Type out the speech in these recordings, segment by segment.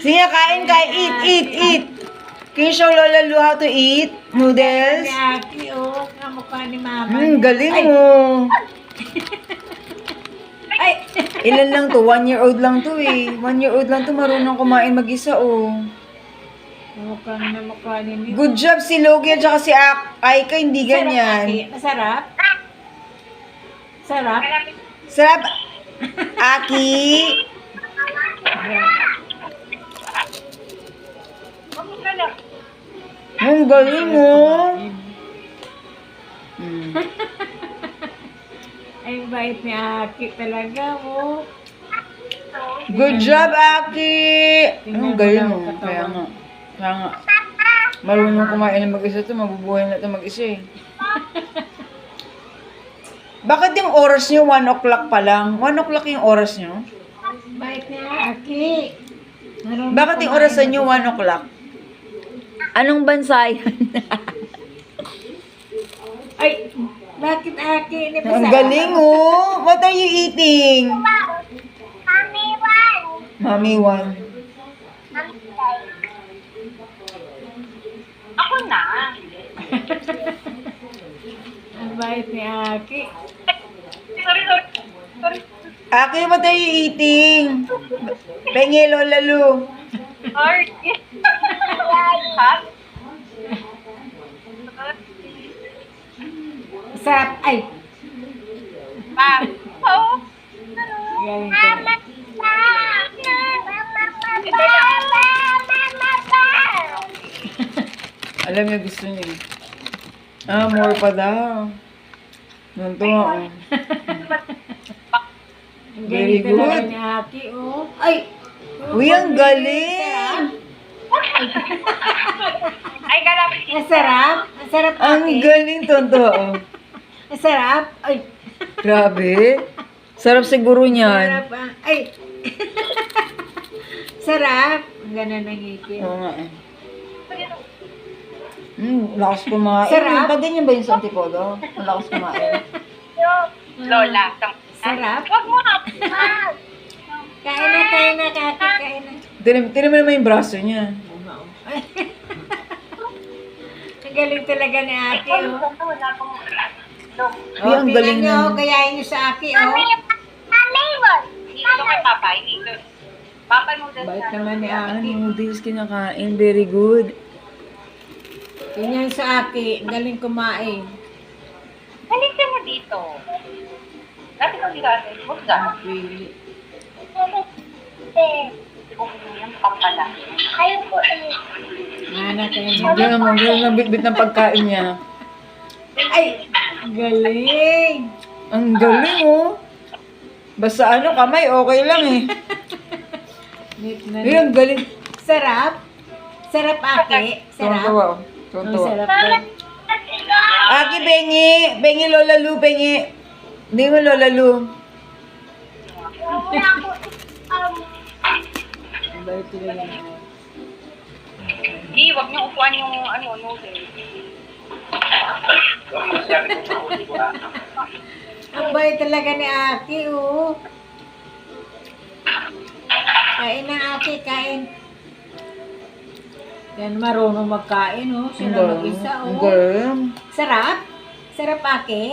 Sige, kain, eat. Can you show Lola Lu how to eat noodles? Aki, oh, kamukha ni Mama. Galing mo. Ay! Ilan lang to? 1-year-old lang to eh. 1-year-old lang to, marunong kumain mag-isa oh. Kamukha ni Mimi. Good job si Logie at saka si Aika, hindi ganyan. Masarap? Sarap? Sarap. Aki. Ang galing mo. Ay, bait ni Aki talaga, oh. Good job, Aki. Ang galing mo. Tingnan mo lang Kaya katawan. nga. Marunong kumain ng mag-isa to, mabubuhay na to mag-isa eh. Bakit yung oras nyo 1 o'clock pa lang? 1 o'clock yung oras nyo? Bait ni Aki. Marunong Bakit yung kumain orasan nyo mag-isa. 1 o'clock? Anong bansa yan? Ay, bakit Aki? Hindi ba Ang sarap? galing oh! What are you eating? Mommy one. Ako na. Ang bait ni Aki. Sorry. Aki, what are you eating? Pengi, Lola Lu. Sorry. Ha? Sarap. Ay, Ma'am. Oh. galing ka. Alam niya gusto niya. More pa daw. Nunto nga oh. Ang Very galing talaga good. ni Aki, oh. Ay! Uy, ang galing! Ay, ganap. Ang sarap. Ang sarap, Ang Aki. galing, tonto oh. Ang sarap. Ay, Grabe. Sarap siguro niyan. sarap, ah. Ay! Sarap. Ang ganda ng ngipin. Oo nga eh. Lakas kumain. Sarap. Pag ganyan ba yung sa Antipolo? Lakas kumain. Lola. Sarap. Huwag mo na. Kain na, Kaki. Kain na. Tinan mo naman yung braso niya. Ay. Ang galing talaga ni Aki, oh. Wala akong... Ay, ang tingnan galing nyo, naman. gayahin nyo sa Aki, oh. Dito kay Papa. Dito. Papa noodles Bait na. naman ni Ano Aki. noodles kinakain? Very good. Tingnan sa Aki. Ang galing kumain. Halika mo dito. Dati ko dito ate. Huwag ka. Really. Hindi ko yung pangkala. Ayaw ko Mana kayo Hindi naman, ganyan ang bitbit ng pagkain niya. Ay! Ang galing! Ang galing oh. Basta ano, kamay, okay lang eh. Neat na Ay, ang galing. Sarap? Sarap, Aki? Sarap? Tuwa-tuwa oh. Ang Tuwa-tuwa. sarap daw. Aki, bengi. Bengi, Lola Lu, bengi. Hindi mo, Lola Lu. Ang bait talaga niya. Hindi, huwag niyo upuan yung noodles. Ang bait talaga ni Aki, oh. Kain na, Aki, kain. Yan, marunong magkain, oh. Siya na mag-isa, Ang oh. galing. Sarap? Sarap, Aki?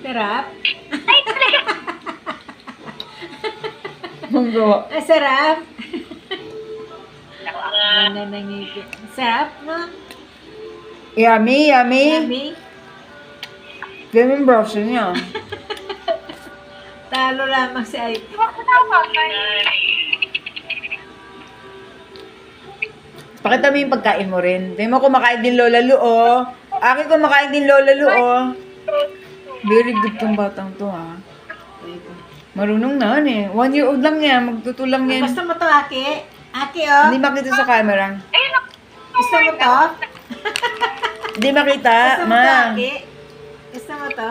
Sarap? Ang gawa. Ah, sarap? Ganda ng ngipin. Sarap, no? Yummy, yummy. Yummy? Ganun yung braso niya. Talo lamang si Ay. Huwag mo na Papa. Pakita mo yung pagkain mo rin. Tingnan mo kumakain din Lola Lu, oh. Akin kumakain din Lola Lu, oh. Very good tong batang to, ha. Marunong na, eh. 1-year-old lang yan. Magtutulang yan. Gusto mo to, Aki? Aki, oh. Hindi makita sa camera. Ayun ako. Gusto mo to? Hindi makita, Gusto mo to, ma. Aki? Gusto mo to?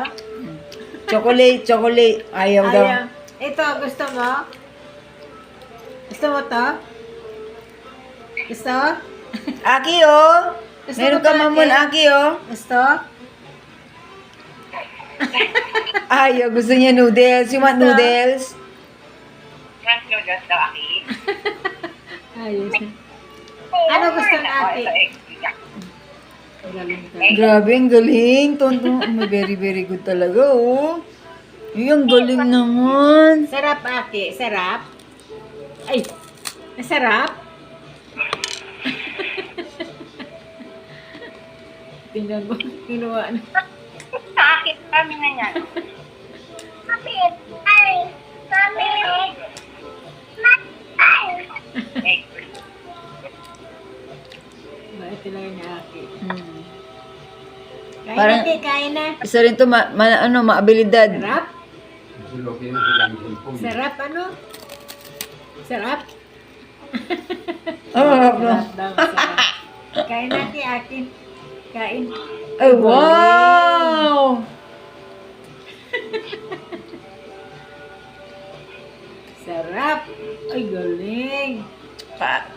Chocolate. Ayaw daw. Ayaw. Ito, gusto mo? Gusto mo to? Gusto? Aki, oh. Gusto Meron mo ka to, mamon, Aki? Aki, oh. Gusto? Ayaw, gusto niya noodles. You want noodles? French noodles daw, Aki. Ayos. Ano gusto ni Aki? Ito, extra. Galing ka. Grabe, ang galing. Tonton, very, very good talaga, oh. Yung galing naman. Sarap, Aki. Sarap. Ay, masarap. Tingnan mo, kinuha na. Sa akin, kami na yan. Kapit. Ay. Kapit. Bait talaga ni Aki. Hmm. Kain Parang- na, Aki, kain na. Isa rin to, maabilidad. Sarap? Sarap, ano? Sarap? Oh, Sarap daw, sarap. Kain na, Aki. Kain. ay, wow! Sarap. Ay, galing. Ka-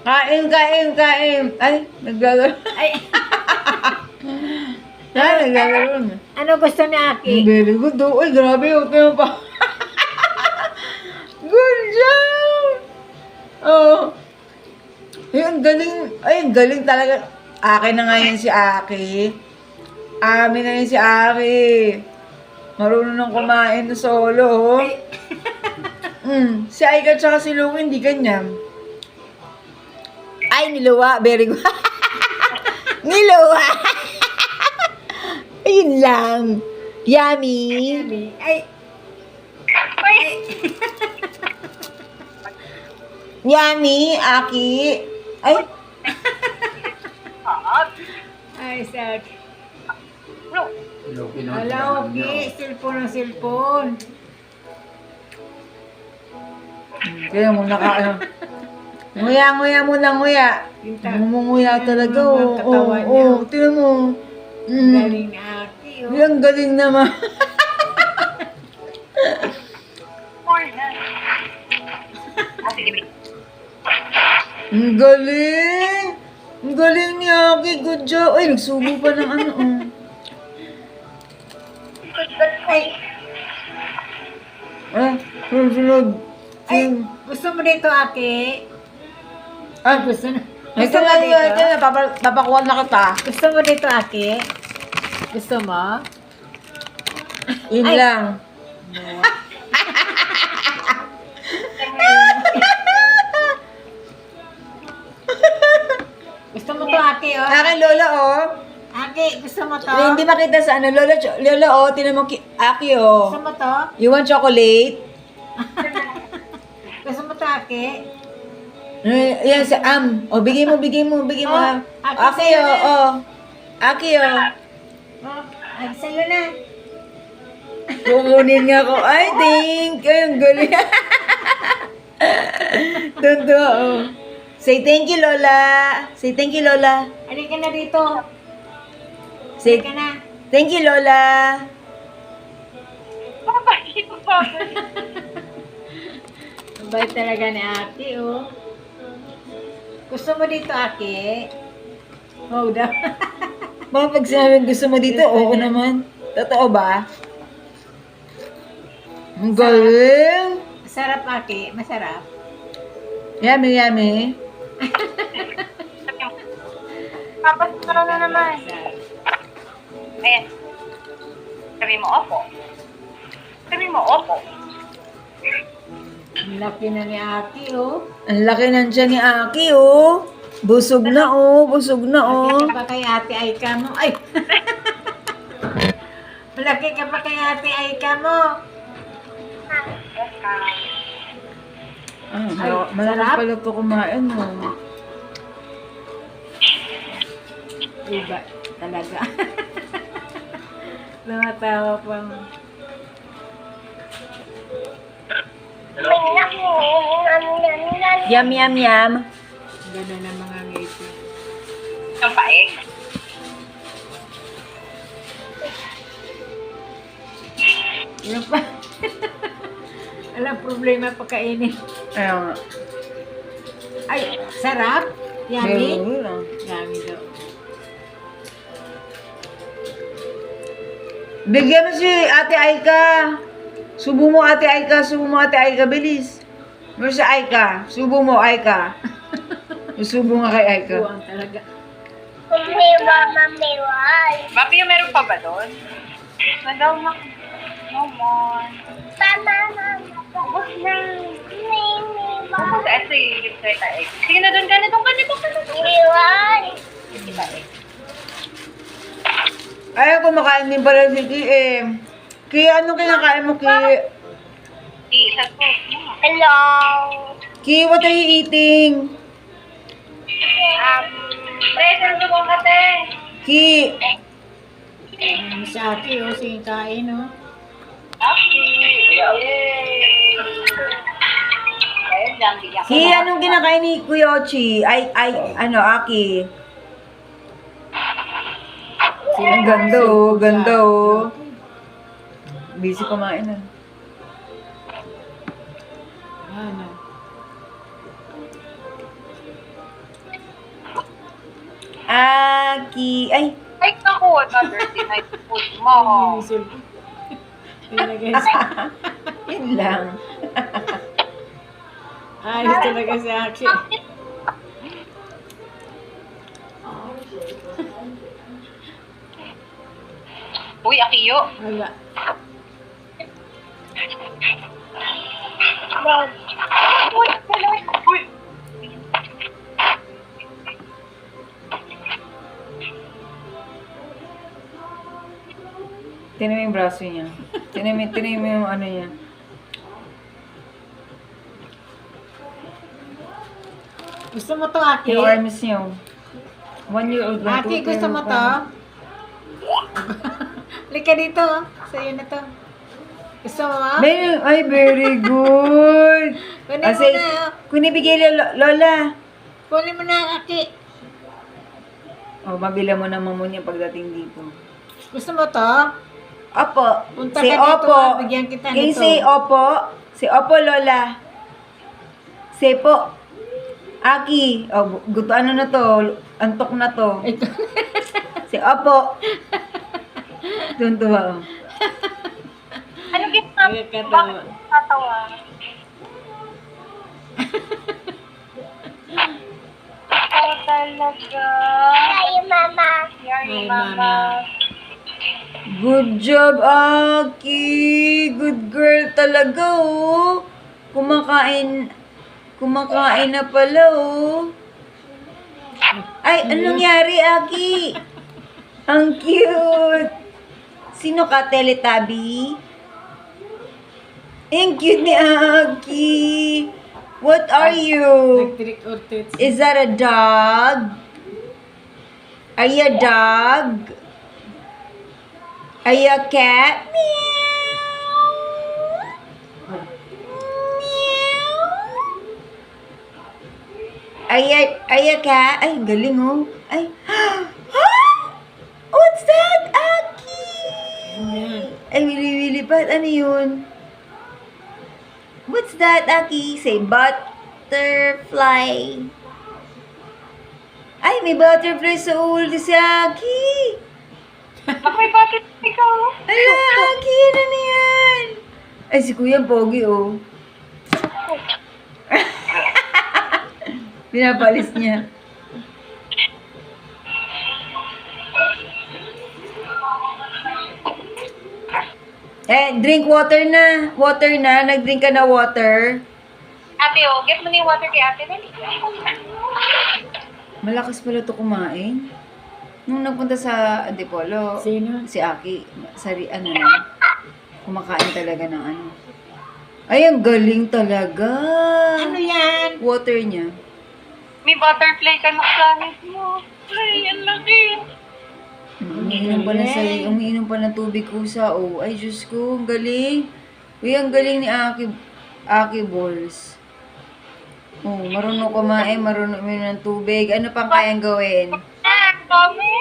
Kain. Ay, naglalaro. Ay, Ay, naglalaro na. ano gusto ni Aki? Very good, oh. Ay, grabe, okay mo pa. Good job! Oh. Ay, ang galing. Ay, ang galing talaga. Akin na nga yan si Aki. Amin na yan si Aki. Marunong nang kumain na solo, oh. Si Aika tsaka si Luke, hindi ganyan. Ay, niluwa. Very good. Niluwa. Ayun lang. Yummy. Ay, Yummy, Aki. Ay, ay, sad. Look. Wala, Aki. Cellphone ang cellphone. kaya mo naka... Nguya muna. Ngumunguya talaga, oh. Ang katawan niya. Oh, tingnan mo. Galing ni Aki, oh. Ang galing naman. Corn na. Ah, sige, wait. Ang galing. Ang galing ni Aki. Good job. Ay, nagsubo pa ng ano, oh. Ay, Ah, sunod. ay, gusto mo dito, Aki? Ah, Gusto na. ito Gusto mo na, dito? papakuha na kita. Gusto mo dito, Aki? Gusto mo? Yun Ay. lang. Gusto mo to, Aki, oh? Akin, Lola, oh. Aki, gusto mo to? Hindi makita sa ano, Lola, oh, tinan mo, Aki, Gusto oh. mo to? You want chocolate? Gusto mo to, Aki? Yan, sa oh, bigay mo. Oh, Ah. Aki, Aki, sa'yo oh, na. oh. Aki, oh. Oh, ay, sa'yo na. Kukunin nga ko. Ay, thank you. Ang galing. Totoo, oh. Say thank you, Lola. Say thank you, Lola. Halika na dito. Say Halika na. thank you, Lola. Papasok ko pa. Mabait talaga ni Aki, oh. Gusto mo dito, Aki? Oh, daw. Mga pag sinabing gusto mo dito, oo naman. Totoo ba? Ang galing. Masarap, Aki. Masarap. Yummy. Papasok ka na naman. Ayan. Sabi mo, opo. Ang laki na ni Aki, oh. Ang laki ng tiyan ni Aki, oh. Busog na, oh. Malaki ka pa kay Ate Aika mo. Ay! Malaki ka pa kay Ate Aika mo. Malakas sarap. pala ito kumain, oh. Iba talaga. Namatawa pang... Yum. Gano'n na mga ngiti. Ang paeng. Yan pa. Alam, problema pagkainin. Ayaw nga. Ay, sarap. Yummy. Meron lang. Yummy daw. Bigyan mo si Ate Aika. Subo mo Ate Aika, subo mo Ate Aika, bilis. Meron si Aika, subo mo Aika. Subo nga kay Aika. Buwang talaga. Papi, yung meron pa ba doon? Nadaw na. No more. Ubus na. Ubus, eto yung gift kay Taek. Sige na doon ka na doon ka na doon ka na doon. Kita eh. Ay, kumakain din pala si Ki eh. Ki, anong kinakain mo, Ki? Isa po. Ki, what are you eating? Present mo ka, te. Ki, Si Aki, sige kain, Yay! Ayun lang, bigyan ko Ki, na. anong kinakain ni Kuya Ochi? Aki. Ang ganda oh, ganda oh. Busy kumain na. Ano? Aki, ay, Ay, naku, another night food mo. Ilagay sa... yun lang. Ayos talaga si Aki. Uy, Akiyo. Wala. Uy, uy. Tinan mo yung braso niya. Tinan mo yung ano niya. Gusto mo to, Aki? Yung arms niya. 1 year old lang. Aki, gusto mo to? Lika dito, sa'yo na to. Gusto mo? Ay, very good. Kunin mo Kasi, na. kung ibigay Lola. Kunin mo na, Aki. Oh, mabila mo naman muna yung pagdating dito. Gusto mo to? Opo. Punta Say ka dito, opo. bigyan kita Can you nito. say opo? Say opo, Lola. Say po. Aki. Oh, gusto ano na to? Antok na to. Ito. Say opo. Tuntua. Oh. Ano gift na? Nakakatawa. Bakit tatawa? Oh, talaga. Hi, Mama. Hi, Hi, Mama. Mama. Good job, Aki. Good girl talaga, oh. Kumakain na pala, oh. Ay, anong nangyari, Aki? Ang cute. Sino ka, Teletubby? Ang cute ni Aki. What are you? Nag-trick or treat. Is that a dog? Are you a dog? Are you a cat? Meow. Meow. Are you a cat? Ay, galing oh. Ay. What's that, Aki? Ayan. Ay, wili-wili pa. Ano yun? What's that, Aki? Say, butterfly. Ay, may butterfly sa ulo si Aki. Baka may bakit ikaw? Ala, Aki, ano na yan? Ay, si Kuya Pogi, oh. Pinapalis niya. Drink water na. Water na. Nag-drink ka na water. Ate, oh, get mo na yung water kay ate. Dali. Malakas pala to kumain. Nung nagpunta sa Antipolo, Sino? si Aki, ano na, kumakain talaga ng ano. Ay, ang galing talaga. Ano yan? Water niya. May butterfly ka na planet mo. Ay, ang laki. Umiinom pa ng tubig kusa. Oh, ay, Diyos ko, ang galing. Uy, ang galing ni Aki Balls. Oh, marunong kumain, marunong uminom ng tubig. Ano pang kayang gawin? Ah, dami.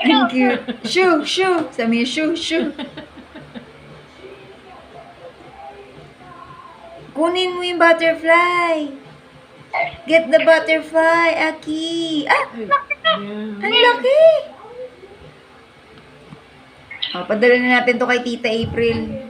Ang cute. Shoo, shoo. Sabi niya, shoo, shoo. Kunin mo yung butterfly. Get the butterfly, Aki. Ah, Ayan. ang laki. Padala na natin to kay Tita April.